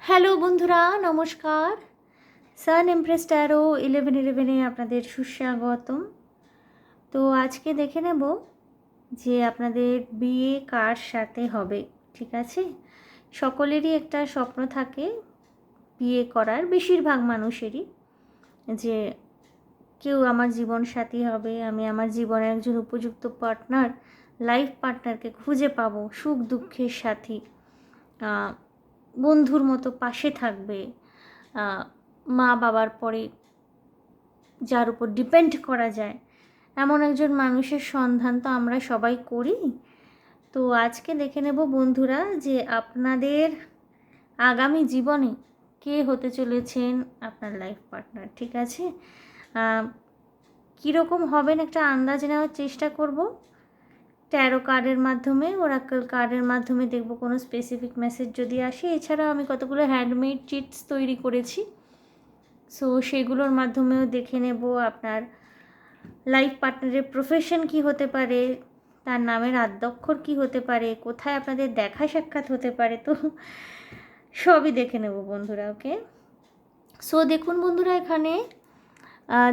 Hello বন্ধুরা, নমস্কার। সান empress taro 1111-এ আপনাদের সুস্বাগতম। তো আজকে দেখে নেব যে আপনাদের বিয়ে কার সাথে হবে। ঠিক আছে, সকলেরই একটা স্বপ্ন থাকে বিয়ে করার, বেশিরভাগ মানুষেরই, যে কেউ আমার জীবন সাথী হবে, আমি আমার জীবনে একজন উপযুক্ত পার্টনার, লাইফ পার্টনারকে খুঁজে পাবো, সুখ দুঃখের সাথী, বন্ধুর মতো পাশে থাকবে, মা বাবার পরে যার উপর ডিপেন্ড করা যায়, এমন একজন মানুষের সন্ধান তো আমরা সবাই করি। তো আজকে দেখে নেব বন্ধুরা যে আপনাদের আগামী জীবনে কে হতে চলেছেন আপনার লাইফ পার্টনার। ঠিক আছে, কীরকম হবেন একটা আন্দাজ নেওয়ার চেষ্টা করব। ট্যারো কার্ডের মাধ্যমে, ওরাকল কার্ডের মাধ্যমে দেখব কোনো স্পেসিফিক মেসেজ যদি আসে। এছাড়াও আমি কতগুলো হ্যান্ডমেড চিটস তৈরি করেছি, সো সেগুলোর মাধ্যমেও দেখে নেব আপনার লাইফ পার্টনারের প্রফেশন কি হতে পারে, তার নামের আদ্যক্ষর কি হতে পারে, কোথায় আপনাদের দেখা সাক্ষাৎ হতে পারে। তো সবই দেখে নেব বন্ধুরা। ওকে, সো দেখুন বন্ধুরা, এখানে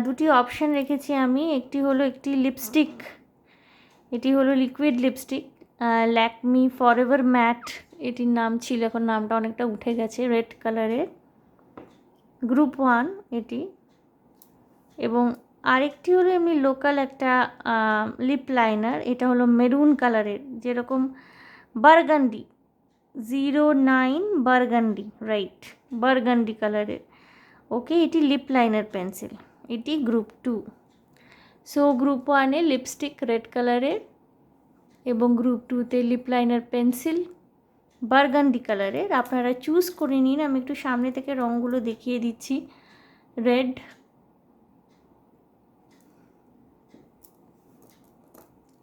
দুটি অপশান রেখেছি আমি। একটি লিপস্টিক, এটি হলো liquid lipstick, Lakme forever matte এটির নাম ছিল, এখন নামটা অনেকটা উঠে গেছে, রেড কালারের, গ্রুপ 1 এটি। এবং আরেকটি হলো এমনি লোকাল একটা লিপ লাইনার, এটা হলো মেরুন কালারের, যেরকম বার্গান্ডি 09 বার্গান্ডি, রাইট, বার্গান্ডি কালারের। ওকে, এটি লিপ লাইনার পেন্সিল, এটি গ্রুপ 2। সো গ্রুপ 1-এ লিপস্টিক রেড কালারের এবং গ্রুপ 2-তে লিপ লাইনার পেন্সিল বার্গান্ডি কালারের। আপনারা চুজ করে নিন। আমি একটু সামনে থেকে রঙগুলো দেখিয়ে দিচ্ছি। রেড,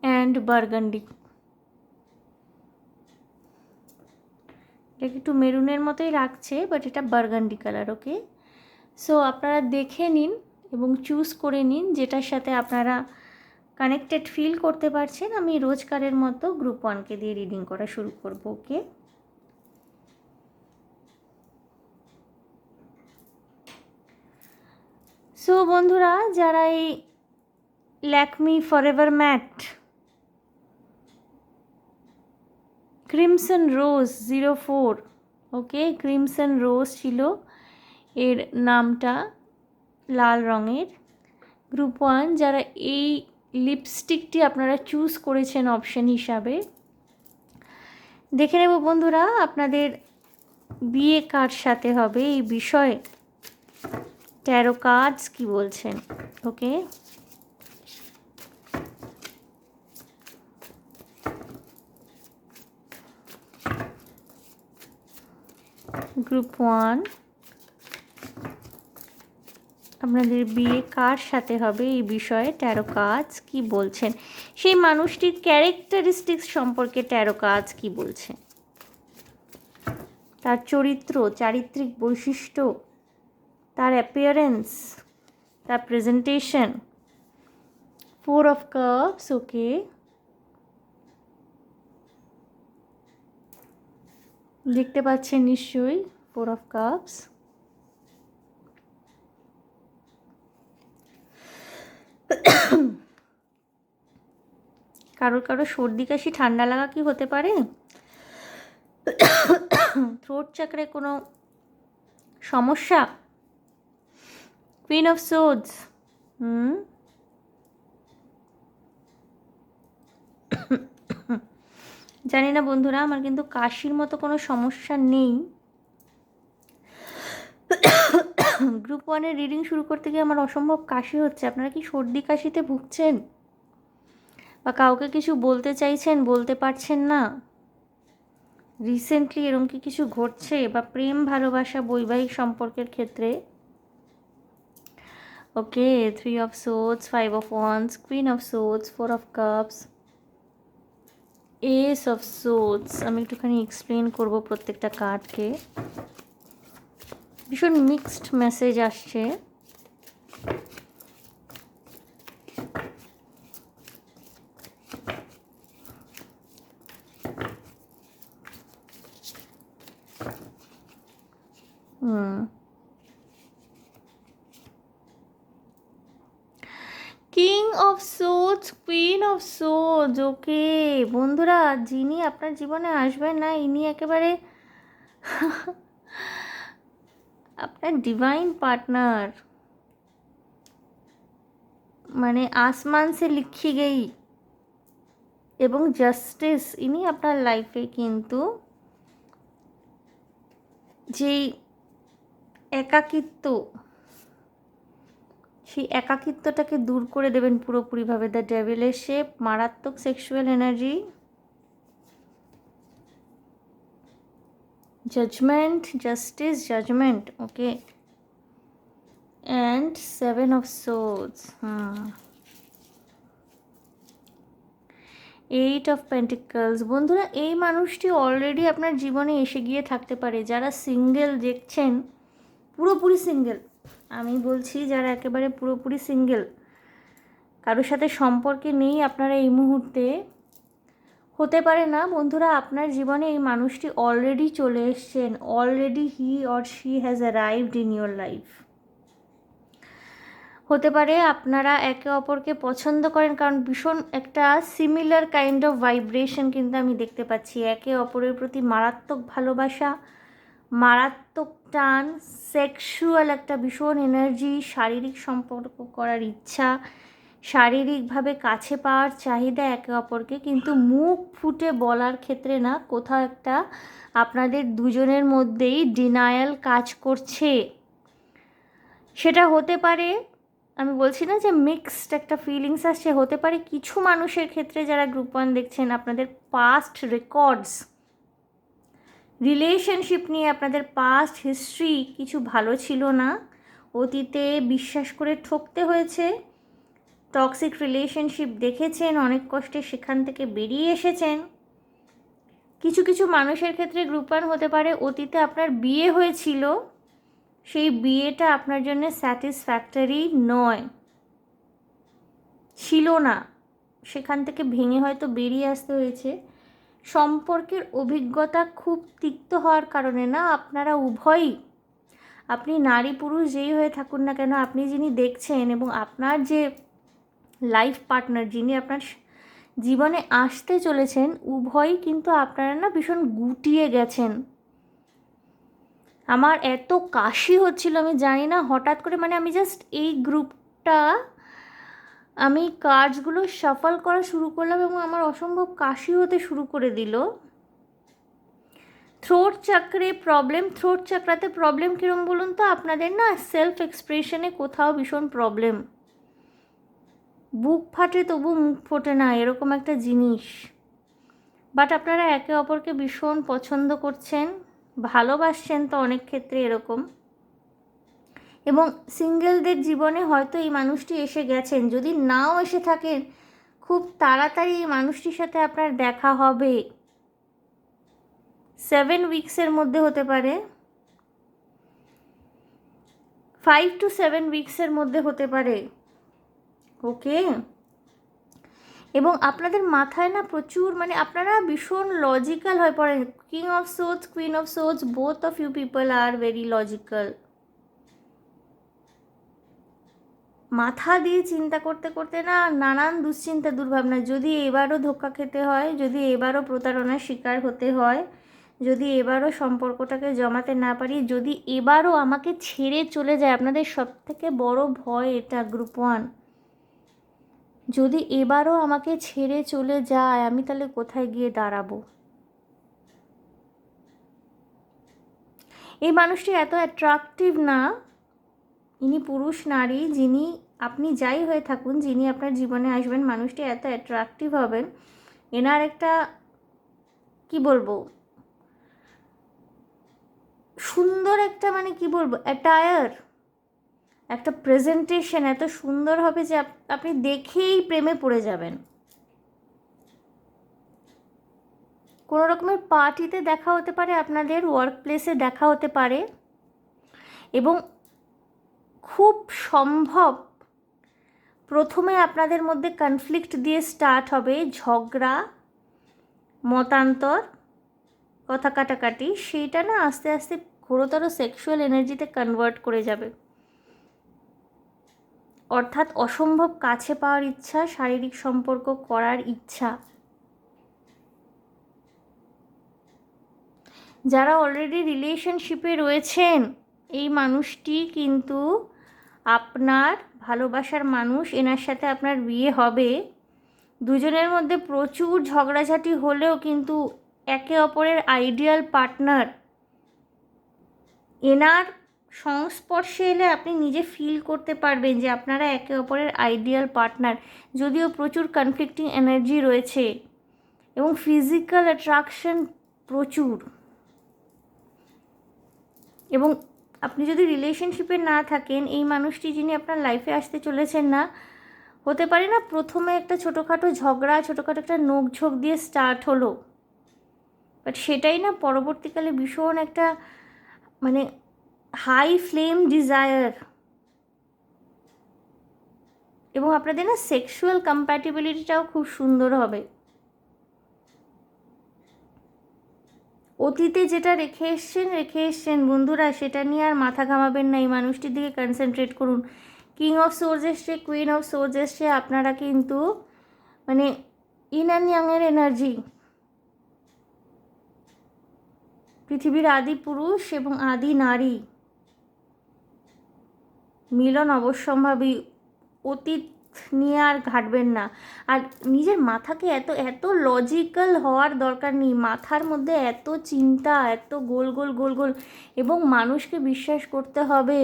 অ্যান্ড বার্গান্ডি, এটা একটু মেরুনের মতোই লাগছে, বাট এটা বার্গান্ডি কালার। ওকে, সো আপনারা দেখে নিন এবং চুজ করে নিন যেটার সাথে আপনারা কানেক্টেড ফিল করতে পারছেন। আমি রোজকারের মতো গ্রুপ 1-কে দিয়ে রিডিং করা শুরু করব। ওকে, সো বন্ধুরা, যারা এই ল্যাকমি ফরএভার ম্যাট ক্রিমসন রোজ 04, ওকে, ক্রিমসন রোজ ছিল এর নামটা, লাল রঙের, গ্রুপ 1, যারা এই লিপস্টিকটি আপনারা চুজ করেছেন অপশন হিসাবে, দেখে নেব বন্ধুরা আপনাদের বিয়ে কার সাথে হবে এই বিষয়ে ট্যারো কার্ডস কি বলছেন। ওকে, গ্রুপ 1, আপনাদের বিয়ে কার সাথে হবে এই বিষয়ে ট্যারো কার্ডস কি বলছেন, সেই মানুষটির ক্যারেক্টারিস্টিক্স সম্পর্কে ট্যারো কার্ডস কি বলছে, তার চরিত্র, চারিত্রিক বৈশিষ্ট্য, তার অ্যাপিয়ারেন্স, তার প্রেজেন্টেশন। 4 অফ কাপস, ওকে, দেখতে পাচ্ছেন নিশ্চয়ই 4 অফ কাপস। কারো সর্দি কাশি ঠান্ডা লাগা কি হতে পারে? থ্রোট চাকরে কোনো সমস্যা? কুইন অফ সোর্ডস, জানি না বন্ধুরা, আমার কিন্তু কাশির মতো কোনো সমস্যা নেই। গ্রুপ 1-এর রিডিং শুরু করতে গিয়ে আমার অসম্ভব কাশি হচ্ছে। আপনারা কি সর্দি কাশিতে ভুগছেন বা কাউকে কিছু বলতে চাইছেন, বলতে পারছেন না? রিসেন্টলি এরকম কি কিছু ঘটছে, বা প্রেম ভালোবাসা বৈবাহিক সম্পর্কের ক্ষেত্রে? Okay, 3 of swords, 5 of wands, queen of swords, 4 of cups, ace of swords. আমি একটুখানি এক্সপ্লেন করব প্রত্যেকটা কার্ডকে। ভীষণ মিক্সড মেসেজ আসছে। King of swords, queen of swords. Okay বন্ধুরা, যিনি আপনার জীবনে আসবেন না, ইনি একেবারে আপনার ডিভাইন পার্টনার, মানে আসমান সে লিখি গেই, এবং জাস্টিস। ইনি আপনার লাইফে কিন্তু যেই একাকিত্ব, সেই একাকিত্বটাকে দূর করে দেবেন পুরোপুরিভাবে। দ্য ডেভিলের শেপ, মারাত্মক sexual energy, judgement, justice, judgement. Okay, and 7 of swords. 8 of pentacles. বন্ধুরা, এই মানুষটি অলরেডি আপনার জীবনে এসে গিয়ে থাকতে পারে। যারা সিঙ্গেল দেখছেন, পুরোপুরি সিঙ্গেল, আমি বলছি যারা একেবারে পুরোপুরি সিঙ্গেল, কারোর সাথে সম্পর্কে নেই আপনারা এই মুহূর্তে, হতে পারে না বন্ধুরা, আপনার জীবনে এই মানুষটি অলরেডি চলে এসছেন। Already he or she has arrived in your life. হতে পারে আপনারা একে অপরকে পছন্দ করেন, কারণ ভীষণ একটা সিমিলার কাইন্ড অফ ভাইব্রেশন কিন্তু আমি দেখতে পাচ্ছি। একে অপরের প্রতি মারাত্মক ভালোবাসা, মারাত্মক টান, সেক্সুয়াল একটা ভীষণ এনার্জি, শারীরিক সম্পর্ক করার ইচ্ছা, শারীরিকভাবে কাছে পাওয়ার চাহিদা একে অপরকে, কিন্তু মুখ ফুটে বলার ক্ষেত্রে না, কোথাও একটা আপনাদের দুজনের মধ্যেই ডিনায়াল কাজ করছে। সেটা হতে পারে, আমি বলছি না যে মিক্সড একটা ফিলিংস আসছে, হতে পারে কিছু মানুষের ক্ষেত্রে যারা গ্রুপ 1 দেখছেন, আপনাদের পাস্ট রেকর্ডস, রিলেশনশিপ নিয়ে আপনাদের পাস্ট হিস্ট্রি কিছু ভালো ছিল না, অতীতে বিশ্বাস করে ঠকতে হয়েছে, টক্সিক রিলেশনশিপ দেখেছেন, অনেক কষ্টে সেখান থেকে বেরিয়ে এসেছেন। কিছু কিছু মানুষের ক্ষেত্রে গ্রুপ 1 হতে পারে অতীতে আপনার বিয়ে হয়েছিল, সেই বিয়েটা আপনার জন্য স্যাটিসফ্যাক্টরি নয়, ছিল না, সেখান থেকে ভেঙে হয়তো বেরিয়ে আসতে হয়েছে। সম্পর্কের অভিজ্ঞতা খুব তিক্ত হওয়ার কারণে না, আপনারা উভয়ই, আপনি নারী পুরুষ যেই হয়ে থাকুন না কেন, আপনি যিনি দেখছেন এবং আপনার যে লাইফ পার্টনার যিনি আপনার জীবনে আসতে চলেছেন, উভয়ই কিন্তু আপনারা না ভীষণ গুটিয়ে গেছেন। আমার এত কাশি হচ্ছিল, আমি জানি না হঠাৎ করে, মানে আমি জাস্ট এই গ্রুপটা, আমি কার্ডসগুলো শাফল করা শুরু করলাম এবং আমার অসম্ভব কাশি হতে শুরু করে দিল। থ্রোট চাকরে প্রবলেম, থ্রোট চাকরাতে প্রবলেম কীরকম বলুন তো, আপনাদের না সেলফ এক্সপ্রেশনে কোথাও ভীষণ প্রবলেম, বুক ফাটে তবু মুখ ফোটে না, এরকম একটা জিনিস। বাট আপনারা একে অপরকে ভীষণ পছন্দ করছেন, ভালোবাসছেন তো অনেক ক্ষেত্রে এরকম। এবং সিঙ্গেলদের জীবনে হয়তো এই মানুষটি এসে গেছেন, যদি নাও এসে থাকেন খুব তাড়াতাড়ি এই মানুষটির সাথে আপনার দেখা হবে। 7 উইকসের মধ্যে হতে পারে, 5 to 7 উইকসের মধ্যে হতে পারে। ওকে, এবং আপনাদের মাথায় না প্রচুর, মানে আপনারা ভীষণ লজিক্যাল হয়ে পড়েন। King of swords, queen of swords, both of you people are very logical. মাথা দিয়ে চিন্তা করতে করতে না নানান দুশ্চিন্তা দুর্ভাবনা, যদি এবারও ধোঁকা খেতে হয়, যদি এবারও প্রতারণার শিকার হতে হয়, যদি এবারও সম্পর্কটাকে জমাতে না পারি, যদি এবারও আমাকে ছেড়ে চলে যায়, আপনাদের সবথেকে বড় ভয় এটা গ্রুপ 1, যদি এবারও আমাকে ছেড়ে চলে যায় আমি তাহলে কোথায় গিয়ে দাঁড়াবো। এই মানুষটি এত অ্যাট্রাকটিভ না, ইনি পুরুষ নারী, যিনি আপনি যাই হয়ে থাকুন, যিনি আপনার জীবনে আসবেন, মানুষটি এত অ্যাট্রাকটিভ হবেন, এনার একটা কি বলবো, সুন্দর একটা, মানে কি বলবো, অ্যাটায়ার, একটা প্রেজেন্টেশন এত সুন্দর হবে যে আপনি দেখেই প্রেমে পড়ে যাবেন। কোনো রকমের পার্টিতে দেখা হতে পারে, আপনাদের ওয়ার্ক প্লেসে দেখা হতে পারে, এবং খুব সম্ভব প্রথমে আপনাদের মধ্যে কনফ্লিক্ট দিয়ে স্টার্ট হবে, ঝগড়া, মতান্তর, কথা কাটাকাটি, সেইটা না আস্তে আস্তে ঘোরতর সেক্সুয়াল এনার্জিতে কনভার্ট করে যাবে। অর্থাৎ অসম্ভব কাছে পাওয়ার ইচ্ছা, শারীরিক সম্পর্ক করার ইচ্ছা। যারা অলরেডি রিলেশনশিপে রয়েছেন, এই মানুষটি কিন্তু আপনার ভালোবাসার মানুষ, এনার সাথে আপনার বিয়ে হবে। দুজনের মধ্যে প্রচুর ঝগড়াঝাটি হলেও কিন্তু একে অপরের আইডিয়াল পার্টনার। এনার সংস্পর্শে এলে আপনি নিজে ফিল করতে পারবেন যে আপনারা একে অপরের আইডিয়াল পার্টনার। যদিও প্রচুর কনফ্লিক্টিং এনার্জি রয়েছে এবং ফিজিক্যাল অ্যাট্রাকশন প্রচুর। এবং আপনি যদি রিলেশনশিপে না থাকেন, এই মানুষটি যিনি আপনার লাইফে আসতে চলেছেন না, হতে পারে না প্রথমে একটা ছোটোখাটো ঝগড়া, ছোটোখাটো একটা নোকঝোঁক দিয়ে স্টার্ট হলো, বাট সেটাই না পরবর্তীকালে ভীষণ একটা মানে হাই ফ্লেম ডিজায়ার। এবং আপনাদের না সেক্সুয়াল কম্প্যাটিবিলিটিটাও খুব সুন্দর হবে। অতীতে যেটা রেখে এসছেন বন্ধুরা, সেটা নিয়ে আর মাথা ঘামাবেন না, এই মানুষটির দিকে কনসেন্ট্রেট করুন। কিং অফ সোর্স এসছে, কুইন অফ সোর্স এসছে, আপনারা কিন্তু মানে ইন অ্যান্ড ইয়াংয়ের এনার্জি, পৃথিবীর আদি পুরুষ এবং আদি নারী মিলন অবশ্যম্ভাবী। অতীত নিয়ে আর ঘাটবেন না। আর নিজের মাথাকে এত এত লজিক্যাল হওয়ার দরকার নেই। মাথার মধ্যে এত চিন্তা, এত গোল গোল গোল গোল, এবং মানুষকে বিশ্বাস করতে হবে।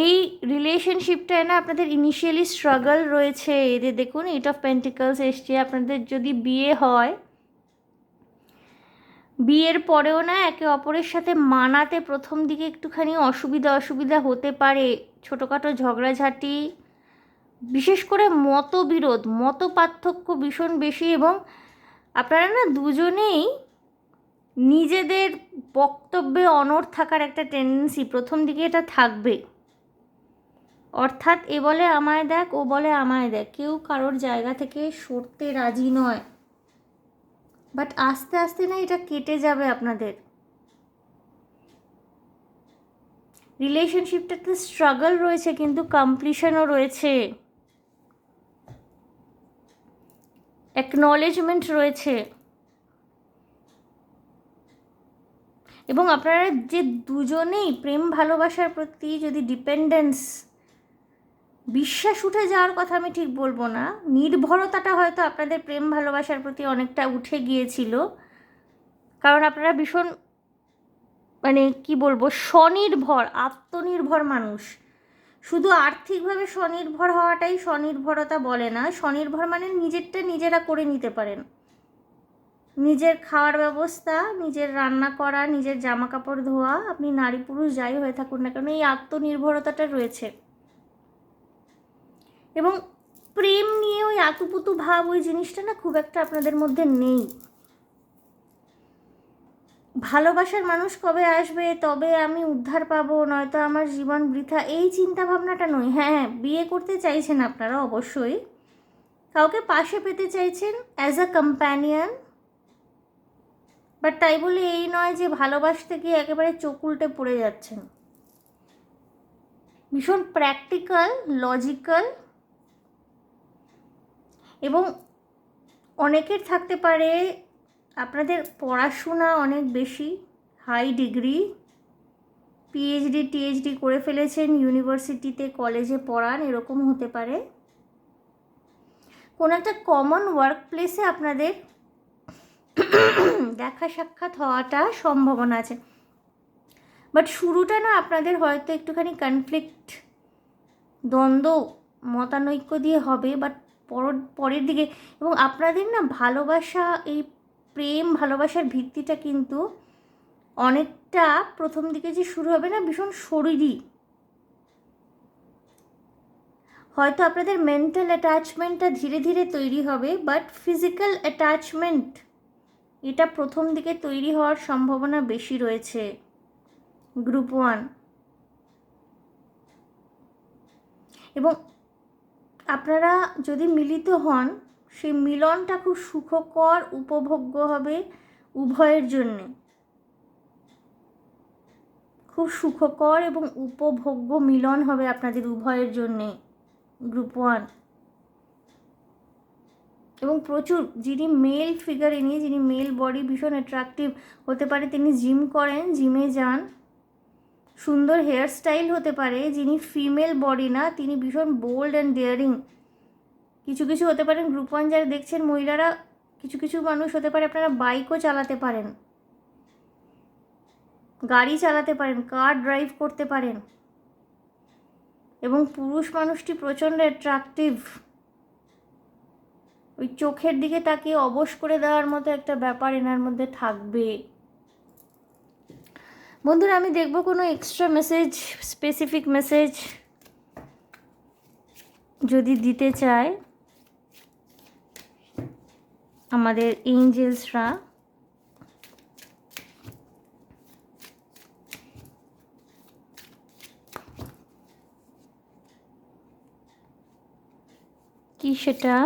এই রিলেশনশিপটায় না আপনাদের ইনিশিয়ালি স্ট্রাগল রয়েছে। এদের দেখুন 8 অফ পেন্টিকলস এসছে। আপনাদের যদি বিয়ে হয়, বিয়ের পরেও না একে অপরের সাথে মানাতে প্রথম দিকে একটুখানি অসুবিধা হতে পারে। ছোটোখাটো ঝগড়াঝাটি, বিশেষ করে মত পার্থক্য ভীষণ বেশি, এবং আপনারা না দুজনেই নিজেদের বক্তব্যে অনড় থাকার একটা টেন্ডেন্সি প্রথম দিকে এটা থাকবে। অর্থাৎ এ বলে আমায় দেখ, ও বলে আমায় দেখ, কেউ কারোর জায়গা থেকে সরতে রাজি নয়। বাট আস্তে আস্তে না এটা কেটে যাবে আপনাদের। রিলেশনশিপটাতে স্ট্রাগল রয়েছে কিন্তু কমপ্লিশনও রয়েছে, অ্যাকনলেজমেন্ট রয়েছে। এবং আপনারা যে দুজনেই প্রেম ভালোবাসার প্রতি যদি ডিপেন্ডেন্স, বিশ্বাস উঠে যাওয়ার কথা আমি ঠিক বলবো না, নির্ভরতাটা হয়তো আপনাদের প্রেম ভালোবাসার প্রতি অনেকটা উঠে গিয়েছিল। কারণ আপনারা ভীষণ মানে কি বলবো, স্বনির্ভর, আত্মনির্ভর মানুষ। শুধু আর্থিকভাবে স্বনির্ভর হওয়াটাই স্বনির্ভরতা বলে না। স্বনির্ভর মানে নিজেরটা নিজেরা করে নিতে পারেন। নিজের খাওয়ার ব্যবস্থা, নিজের রান্না করা, নিজের জামা কাপড় ধোয়া, আপনি নারী পুরুষ যাই হয়ে থাকুন না কেন, এই আত্মনির্ভরতাটা রয়েছে। এবং প্রেম নিয়ে ওই আতুপুতু ভাব, ওই জিনিসটা না খুব একটা আপনাদের মধ্যে নেই। ভালোবাসার মানুষ কবে আসবে, তবে আমি উদ্ধার পাবো, নয়তো আমার জীবন বৃথা, এই চিন্তা ভাবনাটা নয়। হ্যাঁ, বিয়ে করতে চাইছেন আপনারা অবশ্যই, কাউকে পাশে পেতে চাইছেন অ্যাজ আ কম্প্যানিয়ন, বাট তাই বলে এই নয় যে ভালোবাসতে গিয়ে একেবারে চোখ উল্টে পড়ে যাচ্ছেন। ভীষণ প্র্যাকটিক্যাল, লজিক্যাল, এবং অনেকের থাকতে পারে আপনাদের পড়াশোনা অনেক বেশি, হাই ডিগ্রি, পিএইচডি টিএইচডি করে ফেলেছেন, ইউনিভার্সিটিতে কলেজে পড়ান, এরকম হতে পারে। কোনো একটা কমন ওয়ার্ক প্লেসে আপনাদের দেখা সাক্ষাৎ হওয়াটা সম্ভাবনা আছে। বাট শুরুটা না আপনাদের হয়তো একটুখানি কনফ্লিক্ট, দ্বন্দ্ব, মতানৈক্য দিয়ে হবে, বাট পরের দিকে, এবং আপনাদের না ভালোবাসা, এই প্রেম ভালোবাসার ভিত্তিটা কিন্তু অনেকটা প্রথম দিকে যে শুরু হবে না, ভীষণ শরীরী। হয়তো আপনাদের মেন্টাল অ্যাটাচমেন্টটা ধীরে ধীরে তৈরি হবে, বাট ফিজিক্যাল অ্যাটাচমেন্ট এটা প্রথম দিকে তৈরি হওয়ার সম্ভাবনা বেশি রয়েছে। গ্রুপ 1। এবং আপনারা যদি মিলিত হন, সেই মিলনটা খুব সুখকর, উপভোগ্য হবে, উভয়ের জন্যে খুব সুখকর এবং উপভোগ্য মিলন হবে আপনাদের উভয়ের জন্যে গ্রুপ 1। এবং প্রচুর, যিনি মেল ফিগারে নিয়ে, যিনি মেল বডি ভীষণ অ্যাট্রাকটিভ হতে পারে, তিনি জিম করেন, জিমে যান, সুন্দর হেয়ার স্টাইল হতে পারে, যিনি ফিমেল বডি না, তিনি ভীষণ বোল্ড অ্যান্ড ডেয়ারিং কিছু কিছু হতে পারেন। গ্রুপ 1 যারা দেখছেন মহিলারা, কিছু কিছু মানুষ হতে পারে আপনারা বাইকও চালাতে পারেন, গাড়ি চালাতে পারেন, কার ড্রাইভ করতে পারেন, এবং পুরুষ মানুষটি প্রচণ্ড অ্যাট্রাকটিভ, ওই চোখের দিকে তাকিয়ে অবশ করে দেওয়ার মতো একটা ব্যাপার এনার মধ্যে থাকবে। বন্ধুরা আমি দেখব কোনো এক্সট্রা মেসেজ, স্পেসিফিক মেসেজ যদি দিতে চায় আমাদের এঞ্জেলসরা। কি সেটা?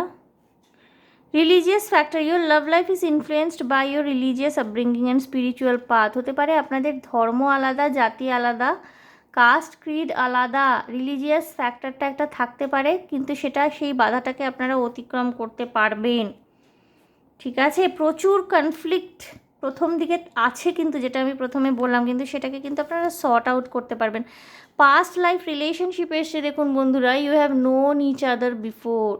Religious factor, your love life is influenced by your religious upbringing and spiritual path. হতে পারে আপনাদের ধর্ম আলাদা, জাতি আলাদা, কাস্ট ক্রিড আলাদা, রিলিজিয়াস ফ্যাক্টরটা একটা থাকতে পারে, কিন্তু সেটা, সেই বাধাটাকে আপনারা অতিক্রম করতে পারবেন। ঠিক আছে, প্রচুর কনফ্লিক্ট প্রথম দিকে আছে, কিন্তু যেটা আমি প্রথমে বললাম, কিন্তু সেটাকে কিন্তু আপনারা সর্ট আউট করতে পারবেন। পাস্ট লাইফ রিলেশনশিপ এসে দেখুন বন্ধুরা, you have known each other before.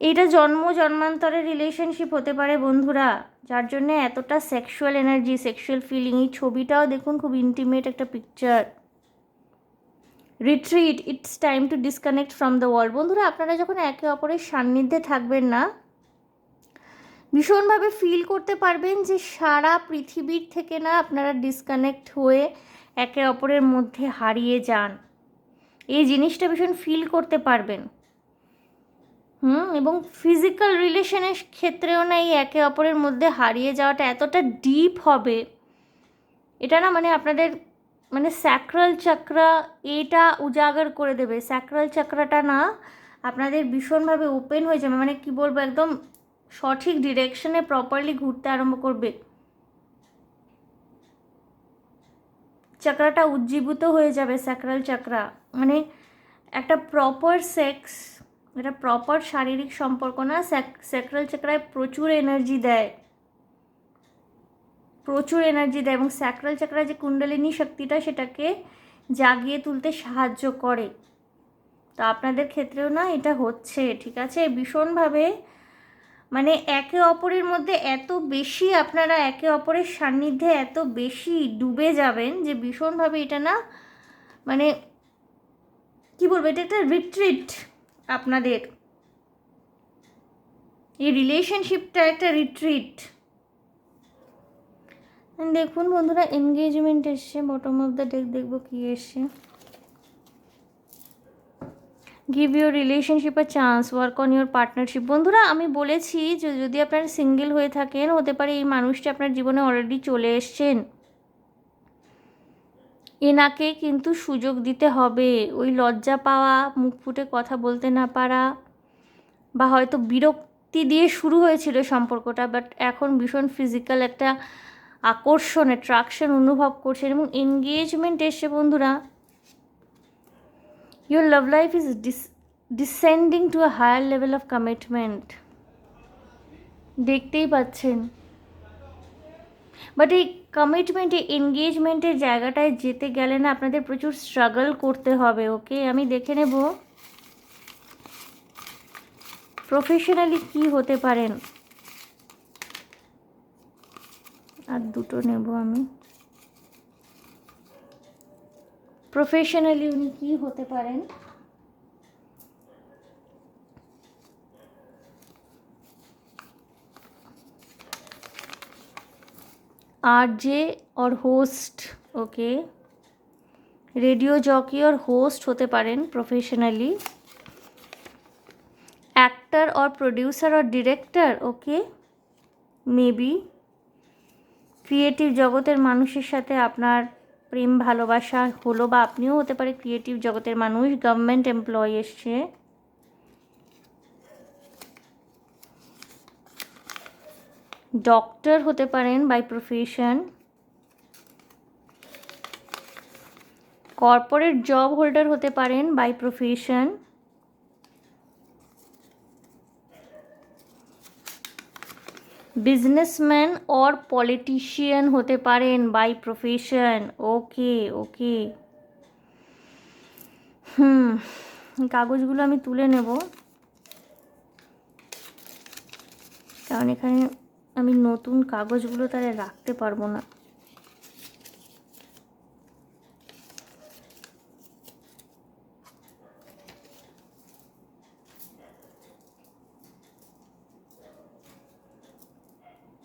এইটা জন্মান্তরের রিলেশনশিপ হতে পারে বন্ধুরা, যার জন্যে এতটা সেক্সুয়াল এনার্জি, সেক্সুয়াল ফিলিং। এই ছবিটাও দেখুন, খুব ইন্টিমেট একটা picture. Retreat, it's time to disconnect from the world. বন্ধুরা আপনারা যখন একে অপরের সান্নিধ্যে থাকবেন না, ভীষণভাবে ফিল করতে পারবেন যে সারা পৃথিবীর থেকে না আপনারা ডিসকানেক্ট হয়ে একে অপরের মধ্যে হারিয়ে যান। এই জিনিসটা ভীষণ ফিল করতে পারবেন। এবং ফিজিক্যাল রিলেশনের ক্ষেত্রেও না এই একে অপরের মধ্যে হারিয়ে যাওয়াটা এতটা ডিপ হবে, এটা না মানে আপনাদের মানে স্যাক্রাল চক্রা এটা উজাগর করে দেবে। স্যাক্রাল চক্রাটা না আপনাদের ভীষণভাবে ওপেন হয়ে যাবে, মানে কি বলবো, একদম সঠিক ডিরেকশনে প্রপারলি ঘুরতে আরম্ভ করবে। চক্রাটা উজ্জীবিত হয়ে যাবে, স্যাক্রাল চক্রা মানে একটা প্রপার সেক্স, এটা প্রপার শারীরিক সম্পর্ক না। স্যাক্রাল চক্রায় প্রচুর এনার্জি দেয়, প্রচুর এনার্জি দেয়, এবং স্যাক্রাল চক্রায় যে কুণ্ডলিনী শক্তিটা, সেটাকে জাগিয়ে তুলতে সাহায্য করে। তো আপনাদের ক্ষেত্রেও না এটা হচ্ছে, ঠিক আছে। ভীষণভাবে মানে একে অপরের মধ্যে এত বেশি আপনারা একে অপরের সান্নিধ্যে এত বেশি ডুবে যাবেন যে ভীষণভাবে এটা না মানে কি বলবো, এটা একটা রিট্রিট আপনাদের, এই রিলেশনশিপটা একটা রিট্রিট। দেখুন বন্ধুরা এনগেজমেন্ট এসছে, বটম অফ দ্য ডেক দেখবো কি এসছে। Give your relationship a chance, work on your partnership. বন্ধুরা আমি বলেছি যে যদি আপনারা সিঙ্গেল হয়ে থাকেন, হতে পারে এই মানুষটি আপনার জীবনে অলরেডি চলে এসছেন, এনাকে কিন্তু সুযোগ দিতে হবে। ওই লজ্জা পাওয়া, মুখ ফুটে কথা বলতে না পারা, বা হয়তো বিরক্তি দিয়ে শুরু হয়েছিল সম্পর্কটা, বাট এখন ভীষণ ফিজিক্যাল একটা আকর্ষণ, অ্যাট্রাকশন অনুভব করছেন, এবং এনগেজমেন্ট এসছে বন্ধুরা। Your love life is descending to a higher level of commitment, দেখতেই পাচ্ছেন। বাট এই কমিটমেন্ট, এই এনগেজমেন্টের জায়গাটায় যেতে গেলে না আপনাদের প্রচুর স্ট্রাগল করতে হবে। ওকে, আমি দেখে নেব প্রফেশনালি কি হতে পারেন। আর দুটো নেব আমি। প্রফেশনালি উনি কি হতে পারেন। आरजे और होस्ट, ओके, रेडियो जॉकी और होस्ट होते पारें प्रोफेशनली। एक्टर और प्रोड्यूसर और director, okay, maybe creative जगतेर मानुषेर साथे आपनार प्रेम भालोबासा हलो, बा आपनिও होते पारे क्रिएटिव जगतेर मानुष। गवर्नमेंट एमप्लयी एसছে, ডক্টর হতে পারেন by profession, corporate job holder হতে পারেন by profession, businessman or politician হতে পারেন বাই প্রফেশন। ওকে ওকে, কাগজগুলো আমি তুলে নেব, কারণ এখানে আমি নতুন কাগজগুলো তাহলে রাখতে পারবো না।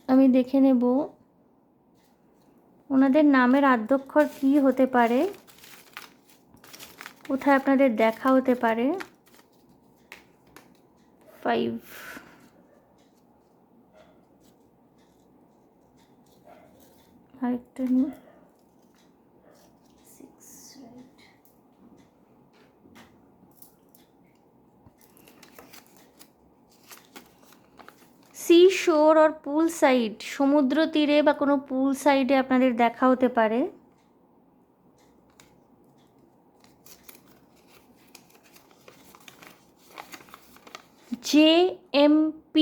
আমি দেখে নেব ওনাদের নামের আদ্যক্ষর কী হতে পারে, কোথায় আপনাদের দেখা হতে পারে। 5 আরেকটা নিই, 6 রাইট। সি শোর আর পুল সাইড, সমুদ্র তীরে বা কোনো পুল সাইডে আপনাদের দেখা হতে পারে। JMP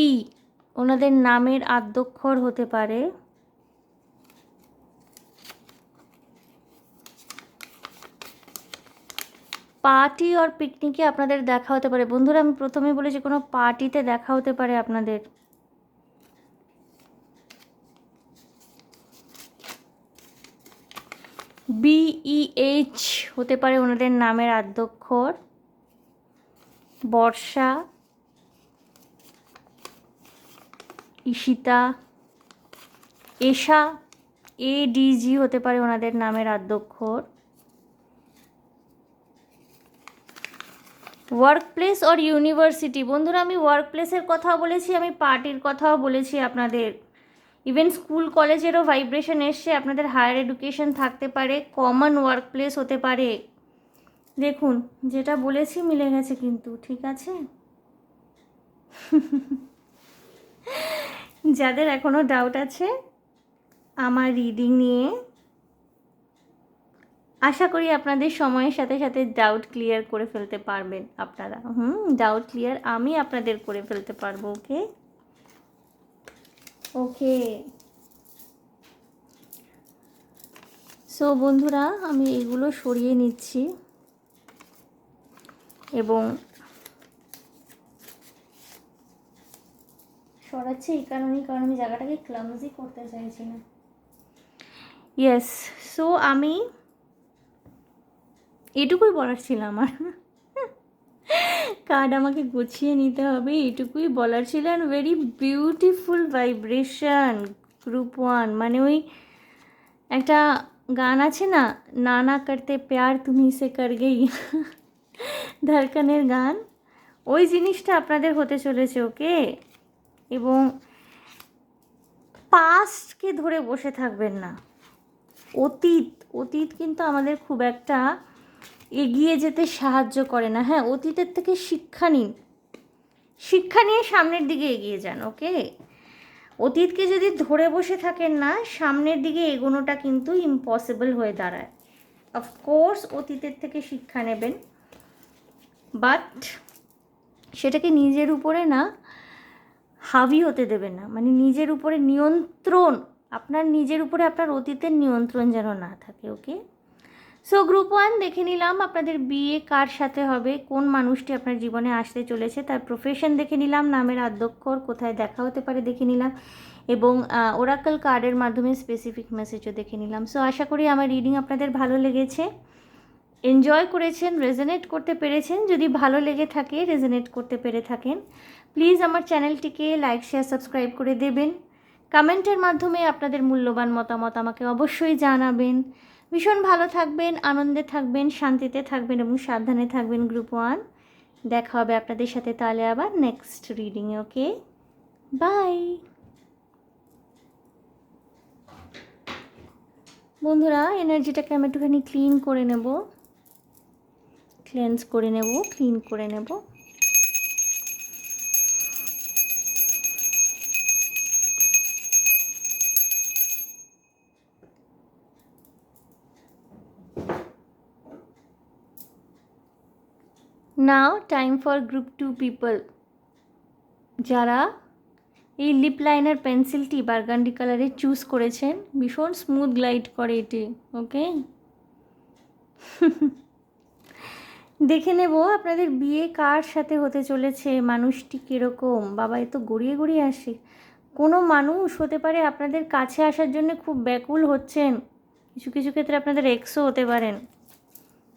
ওনাদের নামের আদ্যক্ষর হতে পারে। পার্টি আর পিকনিকে আপনাদের দেখা হতে পারে। বন্ধুরা, আমি প্রথমে বলেছি কোনো পার্টিতে দেখা হতে পারে আপনাদের। BEH হতে পারে ওনাদের নামের আদ্যক্ষর। বর্ষা, ঈশিতা, এশা, ADG হতে পারে ওনাদের নামের আদ্যক্ষর। ওয়ার্ক প্লেস অর ইউনিভার্সিটি, বন্ধুরা আমি ওয়ার্ক প্লেসের কথাও বলেছি, আমি পার্টির কথাও বলেছি আপনাদের। ইভেন স্কুল কলেজেরও ভাইব্রেশন এসছে, আপনাদের হায়ার এডুকেশন থাকতে পারে, কমন ওয়ার্ক প্লেস হতে পারে। দেখুন যেটা বলেছি মিলে গেছে কিন্তু, ঠিক আছে। যাদের এখনও ডাউট আছে আমার রিডিং নিয়ে, আশা করি আপনাদের সময়ের সাথে সাথে ডাউট ক্লিয়ার করে ফেলতে পারবেন আপনারা। ডাউট ক্লিয়ার আমি আপনাদের করে ফেলতে পারবো। ওকে ওকে, সো বন্ধুরা আমি এগুলো সরিয়ে নিচ্ছি এবং সরাচ্ছি এই কারণেই, কারণ আমি জায়গাটাকে ক্লামজি করতে চাইছি না। ইয়েস, সো আমি এটুকুই বলার ছিল আমার। কার্ড আমাকে গুছিয়ে নিতে হবে, এটুকুই বলার ছিল। And very beautiful vibration group 1, মানে ওই একটা গান আছে না, নানা করতে প্যার তুমি সে কর গেই, ধড়কনের গান, ওই জিনিসটা আপনাদের হতে চলেছে। ওকে, এবং পাস্টকে ধরে বসে থাকবেন না। অতীত কিন্তু আমাদের খুব একটা এগিয়ে যেতে সাহায্য করে না। হ্যাঁ, অতীতের থেকে শিক্ষা নিন, শিক্ষা নিয়ে সামনের দিকে এগিয়ে যান। ওকে, অতীতকে যদি ধরে বসে থাকেন না, সামনের দিকে এগোনোটা কিন্তু ইম্পসিবল হয়ে দাঁড়ায়। অফকোর্স অতীতের থেকে শিক্ষা নেবেন, বাট সেটাকে নিজের উপরে না হাবি হতে দেবেন না, মানে নিজের উপরে নিয়ন্ত্রণ, আপনার নিজের উপরে আপনার অতীতের নিয়ন্ত্রণ যেন না থাকে। ওকে, সো গ্রুপ 1 দেখে নিলাম আপনাদের বিয়ে কার সাথে হবে, কোন মানুষটি আপনার জীবনে আসতে চলেছে, তার প্রফেশন দেখে নিলাম, নামের আদ্যক্ষর, কোথায় দেখা হতে পারে দেখে নিলাম, এবং ওরাকল কার্ডের মাধ্যমে স্পেসিফিক মেসেজও দেখে নিলাম। সো আশা করি আমার রিডিং আপনাদের ভালো লেগেছে, এনজয় করেছেন, রেজোনেট করতে পেরেছেন। যদি ভালো লেগে থাকে, রেজোনেট করতে পেরে থাকেন, প্লিজ আমার চ্যানেলটিকে লাইক শেয়ার সাবস্ক্রাইব করে দেবেন। কমেন্টের মাধ্যমে আপনাদের মূল্যবান মতামত আমাকে অবশ্যই জানাবেন। ভীষণ ভালো থাকবেন, আনন্দে থাকবেন, শান্তিতে থাকবেন এবং সাবধানে থাকবেন গ্রুপ 1। দেখা হবে আপনাদের সাথে তাহলে আবার নেক্সট রিডিংয়ে। ওকে, বাই বন্ধুরা। এনার্জিটাকে আমি একটুখানি ক্লিন করে নেব, ক্লিনস করে নেব, ক্লিন করে নেব। নাও টাইম ফর গ্রুপ 2 পিপল, যারা এই লিপ লাইনার পেন্সিলটি বার্গান্ডি কালারে চুজ করেছেন। ভীষণ স্মুথ গ্লাইড করে এটি। ওকে, দেখে নেব আপনাদের বিয়ে কার সাথে হতে চলেছে, মানুষটি কীরকম। বাবা, এ তো গড়িয়ে গড়িয়ে আসে। কোনো মানুষ হতে পারে আপনাদের কাছে আসার জন্য খুব ব্যাকুল হচ্ছেন, কিছু কিছু ক্ষেত্রে আপনাদের এক্সও হতে পারেন।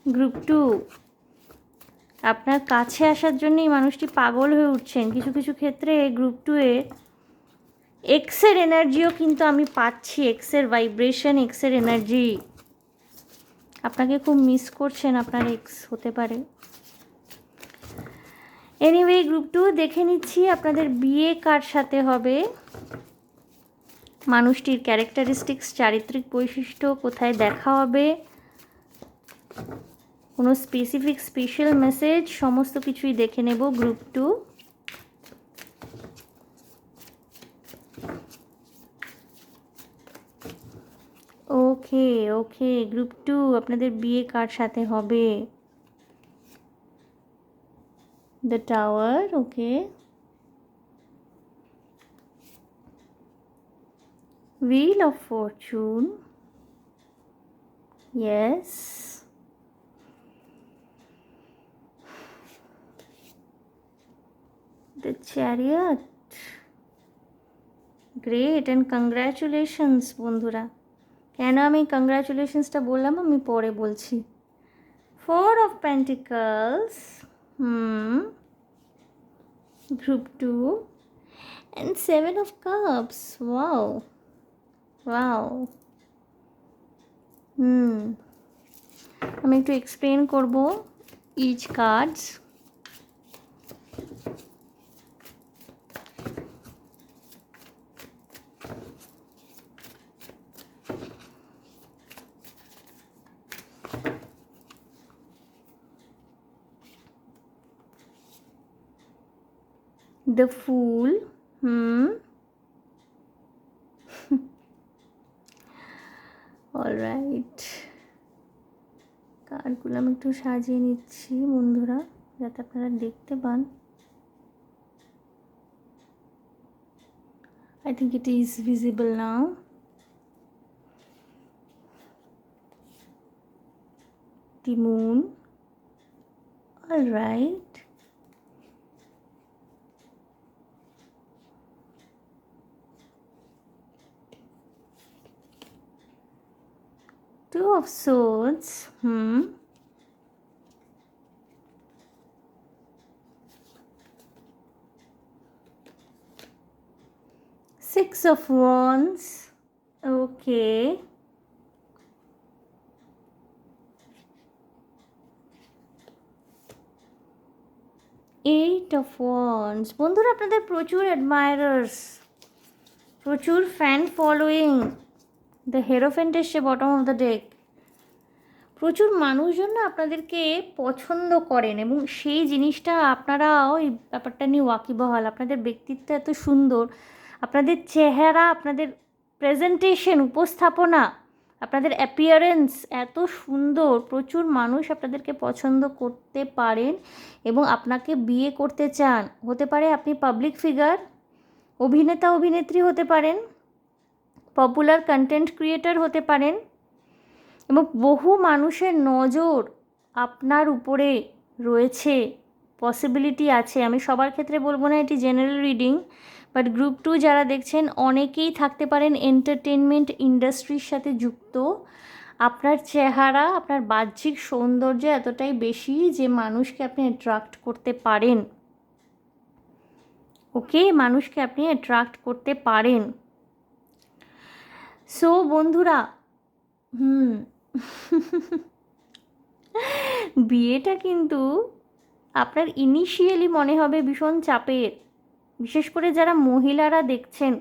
গ্রুপ 2, আপনার কাছে আসার জন্যই মানুষটি পাগল হয়ে উঠছেন। কিছু কিছু ক্ষেত্রে গ্রুপ 2-এ এক্সের এনার্জিও কিন্তু আমি পাচ্ছি, এক্সের ভাইব্রেশন, এক্সের এনার্জি। আপনাকে খুব মিস করছেন আপনার এক্স, হতে পারে। এনিওয়ে, গ্রুপ 2 দেখে নিচ্ছি আপনাদের বিয়ে কার সাথে হবে। মানুষটির ক্যারেক্টারিস্টিক্স, চারিত্রিক বৈশিষ্ট্য, কোথায় দেখা হবে, কোনো স্পেসিফিক স্পেশাল মেসেজ, সমস্ত কিছুই দেখে নেব গ্রুপ 2। ওকে ওকে, গ্রুপ 2 আপনাদের বিয়ে কার সাথে হবে। The tower, okay. Wheel of Fortune, yes. The Chariot, great, and congratulations বন্ধুরা। কেন আমি কংগ্রাচুলেশনসটা বললাম আমি পরে বলছি। 4 of Pentacles, Group 2, and 7 of Cups, wow, wow. আমি একটু এক্সপ্লেন করব each cards. The Fool, alright. কার্ডগুলো আমি একটু সাজিয়ে নিচ্ছি বন্ধুরা, যাতে আপনারা দেখতে পান। I think it is visible now. The Moon, alright. Two of Swords, Six of Wands, okay. Eight of Wands, বন্ধুরা আপনাদের প্রচুর অ্যাডমায়ারার্স, প্রচুর ফ্যান ফলোয়িং। দ্য হেরোফেন্ট এসছে বটম অফ দ্য ডেক। প্রচুর মানুষজন না আপনাদেরকে পছন্দ করেন, এবং সেই জিনিসটা আপনারাও এই ব্যাপারটা নিয়ে ওয়াকিবহাল। আপনাদের ব্যক্তিত্ব এত সুন্দর, আপনাদের চেহারা, আপনাদের প্রেজেন্টেশন, উপস্থাপনা, আপনাদের অ্যাপিয়ারেন্স এত সুন্দর, প্রচুর মানুষ আপনাদেরকে পছন্দ করতে পারেন এবং আপনাকে বিয়ে করতে চান। হতে পারে আপনি পাবলিক ফিগার, অভিনেতা অভিনেত্রী হতে পারেন, পপুলার কন্টেন্ট ক্রিয়েটর হতে পারেন, এবং বহু মানুষের নজর আপনার উপরে রয়েছে, পসিবিলিটি আছে। আমি সবার ক্ষেত্রে বলবো না, এটি জেনারেল রিডিং, বাট গ্রুপ 2 যারা দেখছেন অনেকেই থাকতে পারেন এন্টারটেনমেন্ট ইন্ডাস্ট্রির সাথে যুক্ত। আপনার চেহারা, আপনার বাহ্যিক সৌন্দর্য এতটাই বেশি যে মানুষকে আপনি অ্যাট্রাক্ট করতে পারেন। ওকে, মানুষকে আপনি অ্যাট্রাক্ট করতে পারেন। সো বন্ধুরা, বিয়েটা কিন্তু আপনার ইনিশিয়ালি মনে হবে ভীষণ চাপের, বিশেষ করে যারা মহিলারা দেখছেন,